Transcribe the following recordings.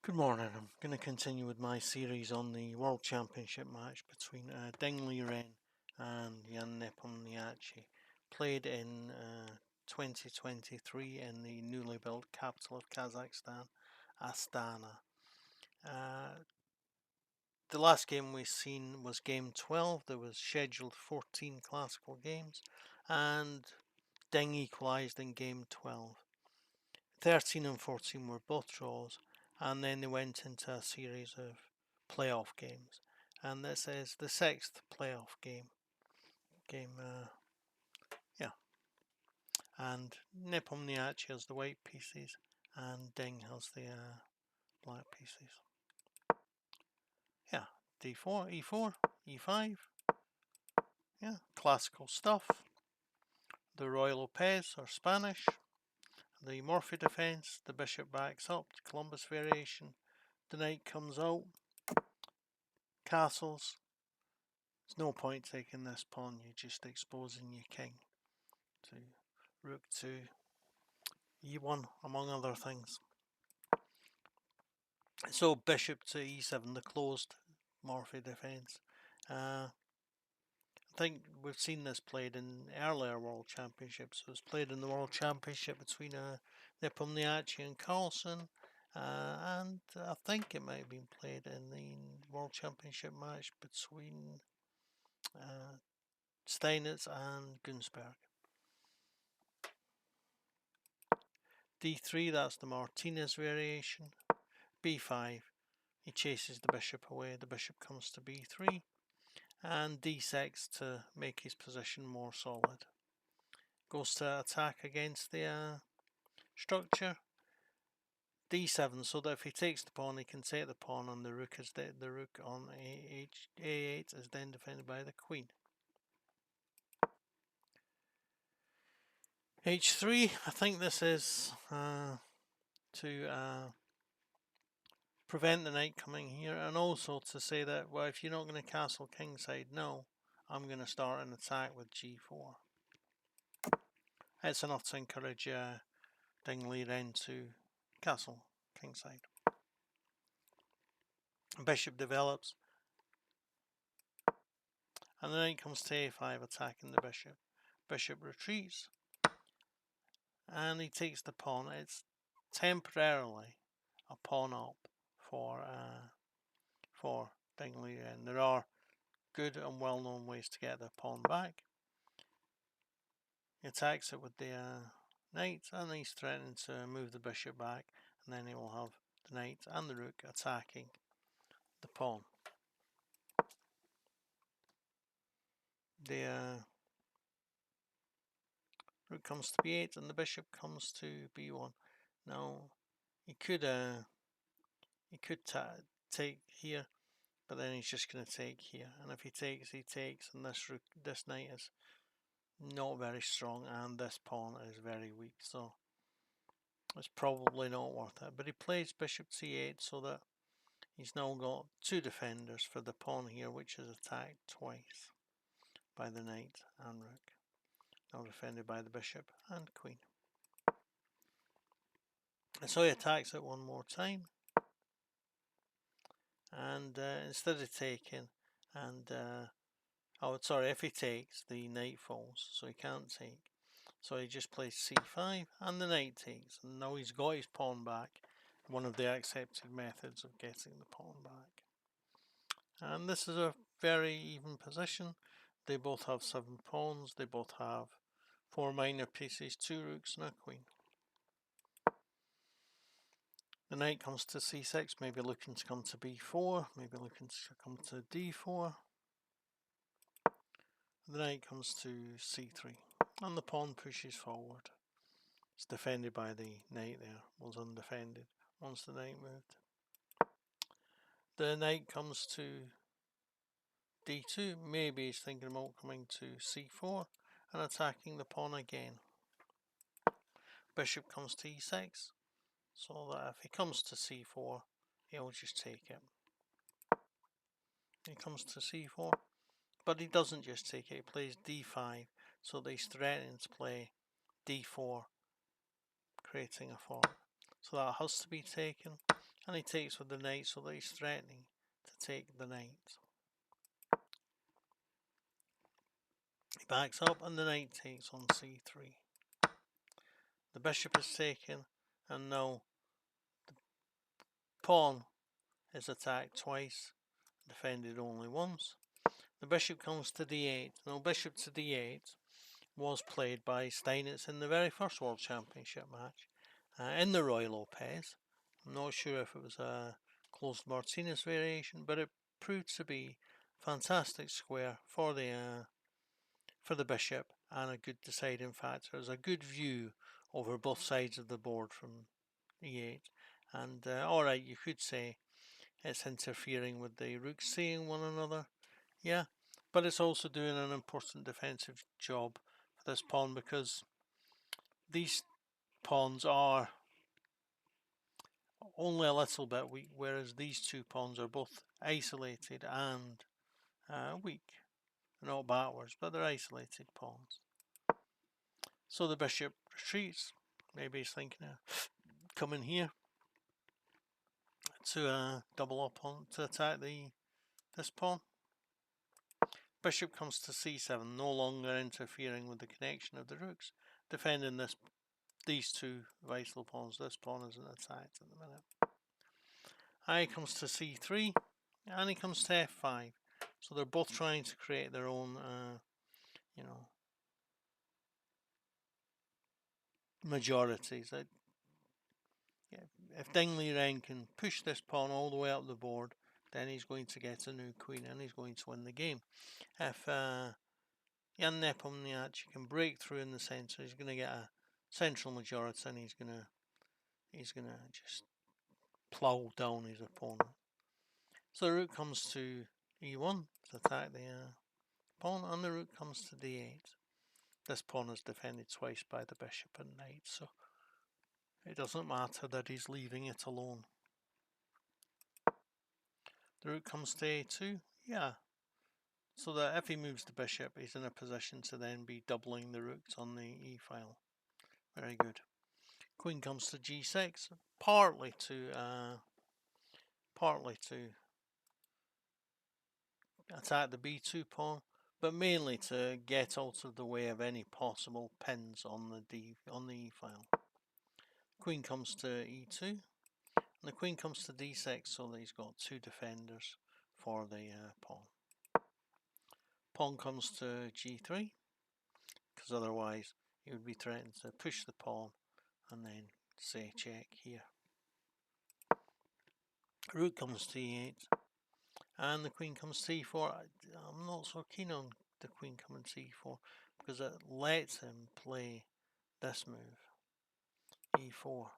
Good morning. I'm going to continue with my series on the World Championship match between Liren and Jan Nepomniachtchi, played in 2023 in the newly built capital of Kazakhstan, Astana. The last game we've seen was game 12. There was scheduled 14 classical games, and Deng equalised in game 12. 13 and 14 were both draws, and then they went into a series of playoff games. And this is the 6th playoff game. And Nepomniachtchi has the white pieces, and Deng has the black pieces. Yeah, d4, e4, e5. Yeah, classical stuff. The Royal Lopez or Spanish. The Morphy defense, the bishop backs up, Columbus variation. The knight comes out. Castles. There's no point taking this pawn, you're just exposing your king to rook to e1, among other things. So bishop to e7, the closed Morphy defense. I think we've seen this played in earlier World Championships. It was played in the World Championship between Nepomniachtchi and Carlsen, and I think it might have been played in the World Championship match between Steinitz and Günzberg. d3, that's the Martinez variation. b5, he chases the bishop away, the bishop comes to b3. And d6 to make his position more solid. Goes to attack against the structure. d7, so that if he takes the pawn, he can take the pawn, and the rook on a8 is then defended by the queen. h3, I think this is to prevent the knight coming here, and also to say that, well, if you're not going to castle kingside, no, I'm going to start an attack with g4. It's enough to encourage Deng Liren to castle kingside. Bishop develops, and the knight comes to a5, attacking the bishop. Bishop retreats, and he takes the pawn. It's temporarily a pawn up for Deng Liren. There are good and well-known ways to get the pawn back. He attacks it with the knight, and he's threatening to move the bishop back, and then he will have the knight and the rook attacking the pawn. The rook comes to b8, and the bishop comes to b1. Now he could take here, but then he's just going to take here, and if he takes, he takes, and this knight is not very strong, and this pawn is very weak, so it's probably not worth it. But he plays bishop c8, so that he's now got two defenders for the pawn here, which is attacked twice by the knight and rook. Now defended by the bishop and queen. And so he attacks it one more time, and instead of taking, and if he takes, the knight falls, so he can't take. So he just plays c5, and the knight takes, and now he's got his pawn back. One of the accepted methods of getting the pawn back. And this is a very even position. They both have 7 pawns. They both have 4 minor pieces, 2 rooks and a queen. The knight comes to c6, maybe looking to come to b4, maybe looking to come to d4. The knight comes to c3, and the pawn pushes forward. It's defended by the knight there, was undefended once the knight moved. The knight comes to d2, maybe he's thinking about coming to c4 and attacking the pawn again. Bishop comes to e6, so that if he comes to c4, he'll just take it. He comes to c4, but he doesn't just take it, he plays d5, so that he's threatening to play d4, creating a fork. So that has to be taken, and he takes with the knight, so that he's threatening to take the knight. He backs up and the knight takes on c3. The bishop is taken, and now the pawn is attacked twice, defended only once. The bishop comes to d8. Now bishop to d8 was played by Steinitz in the very first World Championship match in the Roy Lopez. I'm not sure if it was a closed Martinez variation, but it proved to be a fantastic square for the bishop and a good deciding factor. There's a good view over both sides of the board from e8, and alright, you could say it's interfering with the rooks seeing one another, yeah, but it's also doing an important defensive job for this pawn, because these pawns are only a little bit weak, whereas these two pawns are both isolated and weak. They're not backwards, but they're isolated pawns. So the bishop retreats. Maybe he's thinking of coming here to double up on to attack this pawn. Bishop comes to c7, no longer interfering with the connection of the rooks, defending these two vital pawns. This pawn isn't attacked at the minute. I comes to c3, and he comes to f5. So they're both trying to create their own, majorities. If Ding Liren can push this pawn all the way up the board, then he's going to get a new queen and he's going to win the game. If Jan Nepomniachtchi can break through in the centre, he's going to get a central majority and he's going to just plough down his opponent. So the rook comes to e1 to attack the pawn, and the rook comes to d8. This pawn is defended twice by the bishop and knight, so it doesn't matter that he's leaving it alone. The rook comes to a2, yeah, so that if he moves the bishop, he's in a position to then be doubling the rooks on the e file. Very good. Queen comes to g6, partly to attack the b2 pawn, but mainly to get out of the way of any possible pins on the e file. Queen comes to e2, and the queen comes to d6, so that he's got two defenders for the pawn. Pawn comes to g3, because otherwise he would be threatened to push the pawn and then say check here. Rook comes to e8, and the queen comes to e4. I'm not so keen on the queen coming to e4, because it lets him play this move, e4,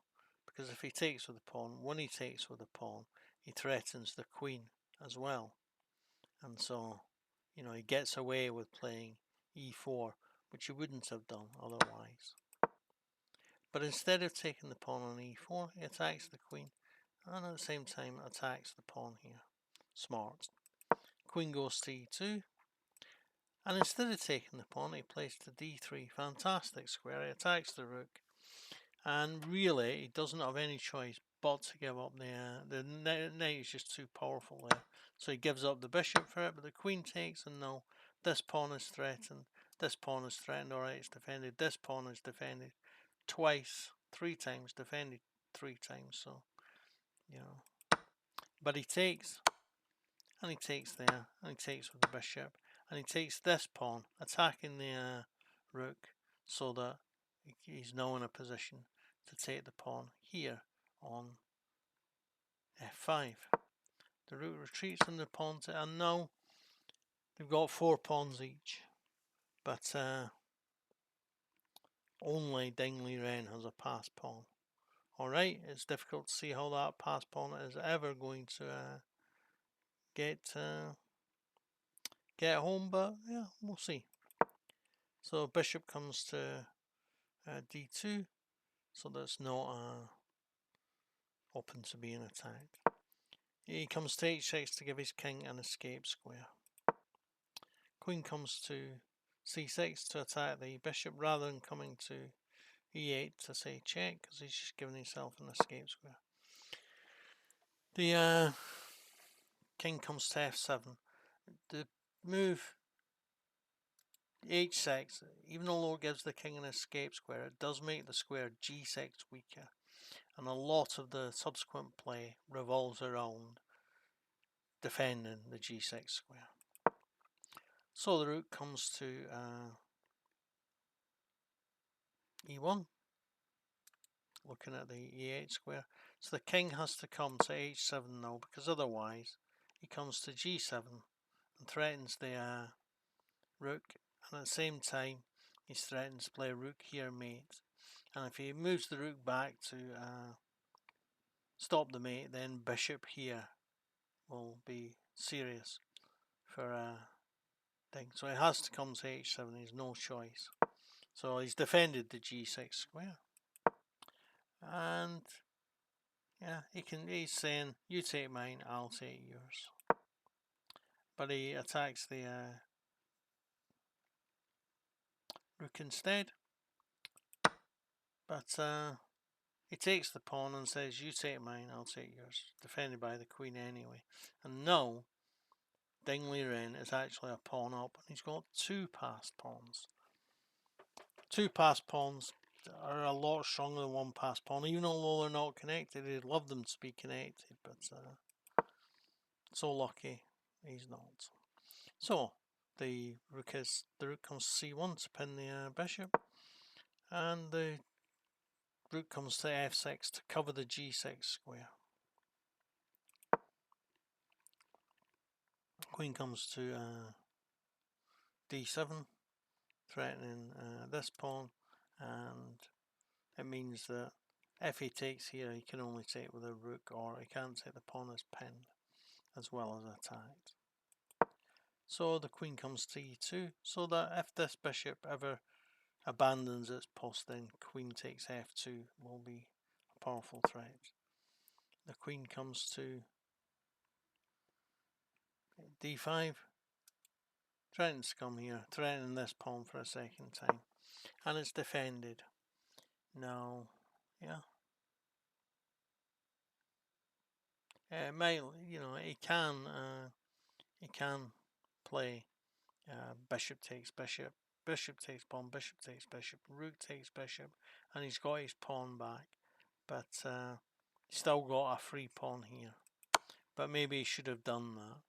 because if he takes with the pawn, when he takes with the pawn, he threatens the queen as well, and so he gets away with playing e4, which he wouldn't have done otherwise. But instead of taking the pawn on e4, he attacks the queen, and at the same time attacks the pawn here. Smart. Queen goes to e2, and instead of taking the pawn, he plays to d3. Fantastic square. He attacks the rook, and really he doesn't have any choice but to give up the knight is just too powerful there. So he gives up the bishop for it, but the queen takes, and no, this pawn is threatened. This pawn is threatened. Alright, it's defended. This pawn is defended twice, 3 times, defended 3 times. So but he takes, and he takes there, and he takes with the bishop, and he takes this pawn, attacking the rook, so that he's now in a position to take the pawn here on f5. The rook retreats and the pawn and now they've got 4 pawns each, but only Ding Liren has a pass pawn. Alright, it's difficult to see how that pass pawn is ever going to get home, but yeah, we'll see. So bishop comes to d2, so that's not open to being attacked. He comes to h6 to give his king an escape square. Queen comes to c6 to attack the bishop, rather than coming to e8 to say check, because he's just giving himself an escape square. The king comes to f7. The move h6, even though it gives the king an escape square, it does make the square g6 weaker, and a lot of the subsequent play revolves around defending the g6 square. So the rook comes to e1, looking at the e8 square. So the king has to come to h7 now, because otherwise he comes to g7 and threatens the rook, and at the same time he threatens to play rook here mate, and if he moves the rook back to stop the mate, then bishop here will be serious for a thing. So he has to come to h7, he's no choice. So he's defended the g6 square, and yeah, he's saying you take mine, I'll take yours, but he attacks the rook instead. But he takes the pawn and says, you take mine, I'll take yours, defended by the queen anyway. And now Liren is actually a pawn up, and he's got two passed pawns. Two passed pawns are a lot stronger than one passed pawn, even though they're not connected. He'd love them to be connected, but so lucky he's not. So the rook comes to c1 to pin the bishop, and the rook comes to f6 to cover the g6 square. Queen comes to d7, threatening this pawn, and it means that if he takes here, he can only take with a rook, or he can't take the pawn as pinned as well as attacked. So the queen comes to e2, so that if this bishop ever abandons its post, then queen takes f2 will be a powerful threat. The queen comes to d5, threatens to come here, threatening this pawn for a second time, and it's defended. Now, yeah, might, he can play bishop takes bishop, bishop takes pawn, bishop takes bishop, rook takes bishop, and he's got his pawn back, but he's still got a free pawn here. But maybe he should have done that.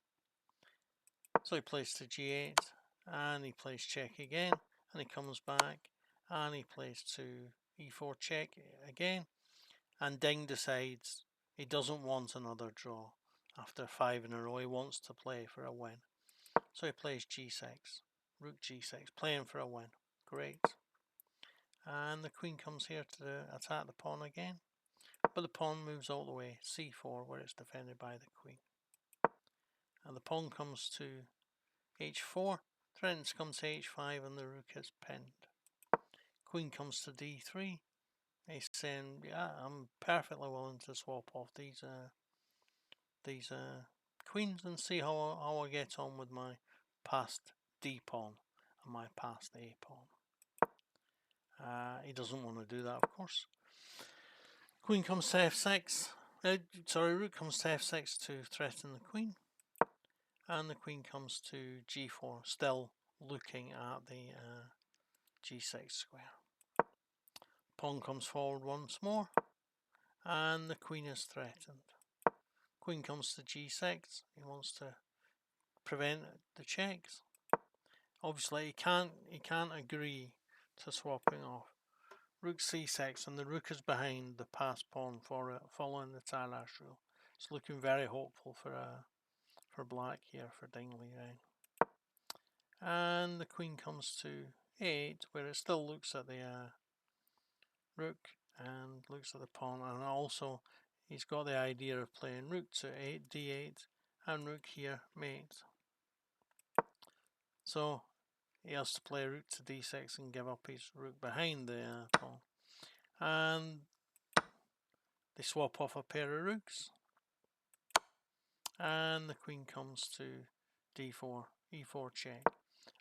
So he plays to g8, and he plays check again, and he comes back, and he plays to e4 check again, and Ding decides he doesn't want another draw after 5 in a row. He wants to play for a win. So he plays g6, rook g6, playing for a win. Great. And the queen comes here to attack the pawn again, but the pawn moves all the way c4, where it's defended by the queen. And the pawn comes to h4, threatens to come to h5, and the rook is pinned. Queen comes to d3. He's saying, yeah, I'm perfectly willing to swap off these queens and see how I get on with my passed d pawn and my passed a pawn. He doesn't want to do that, of course. Queen comes to f6. Rook comes to f6 to threaten the queen, and the queen comes to g4, still looking at the g6 square. Pawn comes forward once more, and the queen is threatened. Queen comes to g6. He wants to prevent the checks. Obviously, he can't agree to swapping off. Rook c6, and the rook is behind the passed pawn for following the Tarlash rule. It's looking very hopeful for black here for Liren. And the queen comes to a8, where it still looks at the rook and looks at the pawn, and also he's got the idea of playing rook to d8 and rook here mate. So he has to play rook to d6 and give up his rook behind the pawn. And they swap off a pair of rooks. And the queen comes to d4, e4 check.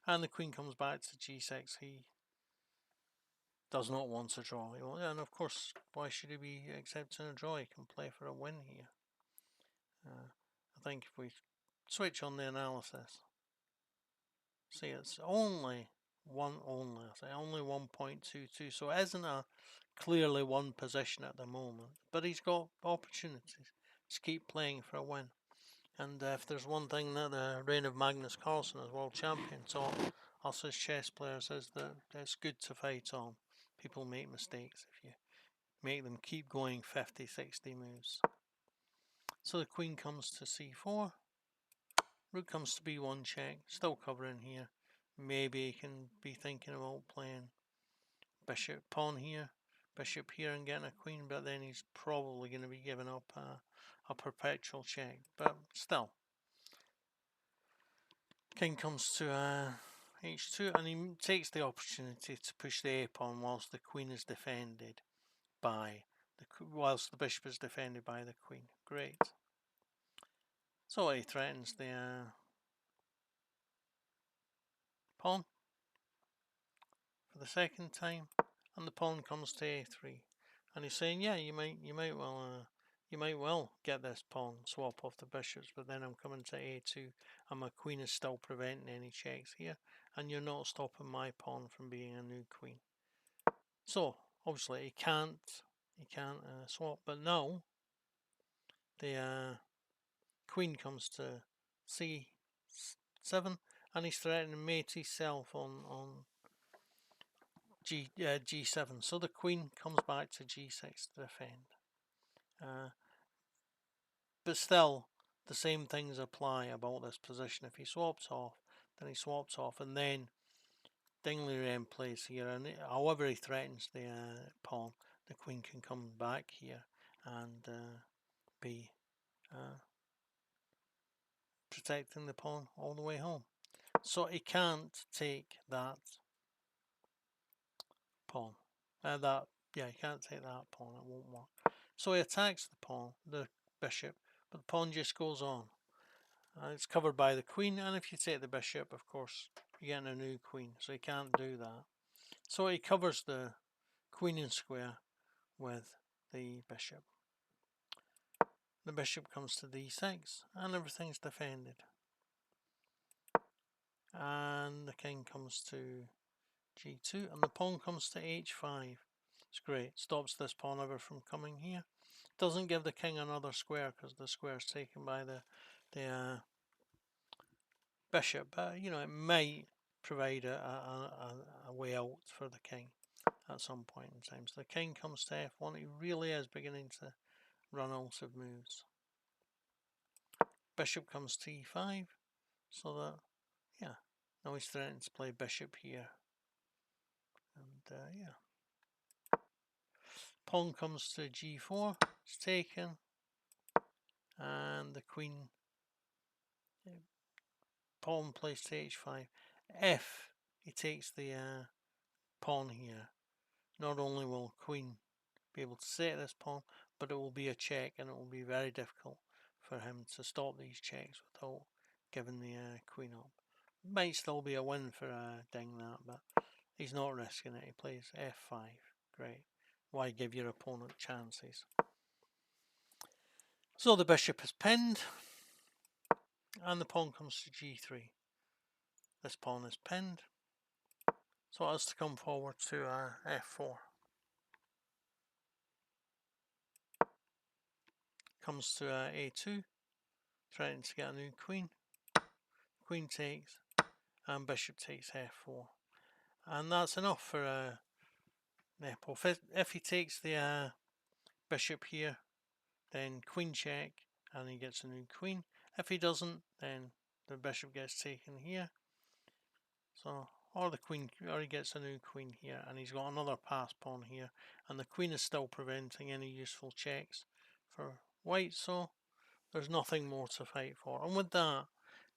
And the queen comes back to g6. He does not want a draw. And of course, why should he be accepting a draw? He can play for a win here. I think if we switch on the analysis, see it's only only 1.22, so it isn't a clearly one position at the moment, but he's got opportunities to keep playing for a win. And if there's one thing that the reign of Magnus Carlsen as world champion taught us as chess players is that it's good to fight on. People make mistakes if you make them keep going 50, 60 moves. So the queen comes to c4, rook comes to b1 check, still covering here. Maybe he can be thinking about playing bishop pawn here, bishop here and getting a queen, but then he's probably going to be giving up a perpetual check. But still, king comes to h2, and he takes the opportunity to push the a pawn whilst the queen is defended by whilst the bishop is defended by the queen. Great. So he threatens the pawn for the second time, and the pawn comes to a3, and he's saying, yeah, you might well get this pawn swap off the bishops, but then I'm coming to a2, and my queen is still preventing any checks here, and you're not stopping my pawn from being a new queen. So obviously he can't swap, but now the queen comes to c7, and he's threatening mate himself on g7. So the queen comes back to g6 to defend. But still, the same things apply about this position. If he swaps off, then he swaps off, and then Liren plays here, and however he threatens the pawn, the queen can come back here and be protecting the pawn all the way home. So he can't take that pawn. He can't take that pawn. It won't work. So he attacks the pawn, the bishop, but the pawn just goes on. It's covered by the queen, and if you take the bishop, of course, you're getting a new queen. So he can't do that. So he covers the queen and square with the bishop. The bishop comes to d6, and everything's defended. And the king comes to g2, and the pawn comes to h5. It's great. Stops this pawn ever from coming here. Doesn't give the king another square because the square is taken by the bishop. But you know, it might provide a way out for the king at some point in time. So the king comes to f1. He really is beginning to run out of moves. Bishop comes to e5. So that, yeah, now he's threatening to play bishop here. And yeah. Pawn comes to g4, it's taken, and the queen, pawn plays to h5. If he takes the pawn here, not only will queen be able to set this pawn, but it will be a check, and it will be very difficult for him to stop these checks without giving the queen up. Might still be a win for Ding that, but he's not risking it. He plays f5. Great. Why give your opponent chances? So the bishop is pinned, and the pawn comes to g3. This pawn is pinned, so it has to come forward to f4. Comes to a2, threatening to get a new queen. Queen takes, and bishop takes f4. And that's enough for Nepal. If he takes the bishop here, then queen check, and he gets a new queen. If he doesn't, then the bishop gets taken here. So, or he gets a new queen here, and he's got another pass pawn here, and the queen is still preventing any useful checks for white. So there's nothing more to fight for. And with that,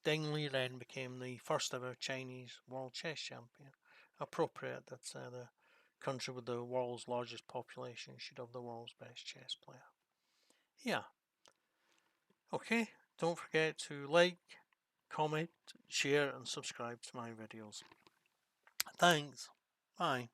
Ding Liren became the first ever Chinese world chess champion. Appropriate that the country with the world's largest population should have the world's best chess player. Yeah. Okay, don't forget to like, comment, share and subscribe to my videos. Thanks. Bye.